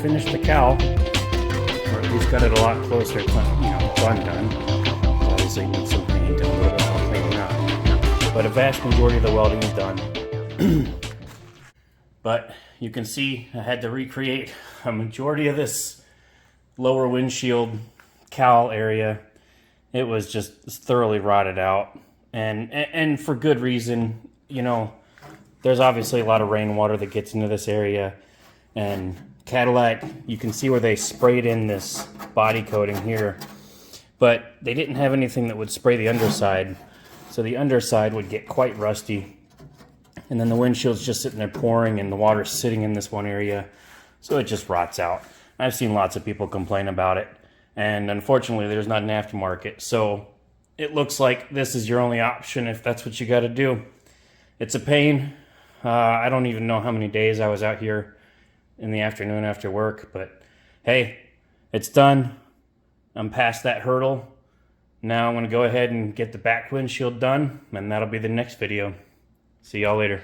finished the cowl, or at least got it a lot closer to, done. Obviously needs some paint and a little bit more cleaning up. But a vast majority of the welding is done. But you can see I had to recreate a majority of this lower windshield cowl area. It was just thoroughly rotted out, and for good reason. There's obviously a lot of rainwater that gets into this area, and Cadillac, you can see where they sprayed in this body coating here, but they didn't have anything that would spray the underside, so the underside would get quite rusty, and then the windshield's just sitting there pouring and the water's sitting in this one area, so it just rots out. I've seen lots of people complain about it, and unfortunately there's not an aftermarket, so it looks like this is your only option if that's what you got to do. It's a pain. I don't even know how many days I was out here in the afternoon after work, but hey, it's done. I'm past that hurdle. Now I'm going to go ahead and get the back windshield done, and that'll be the next video. See y'all later.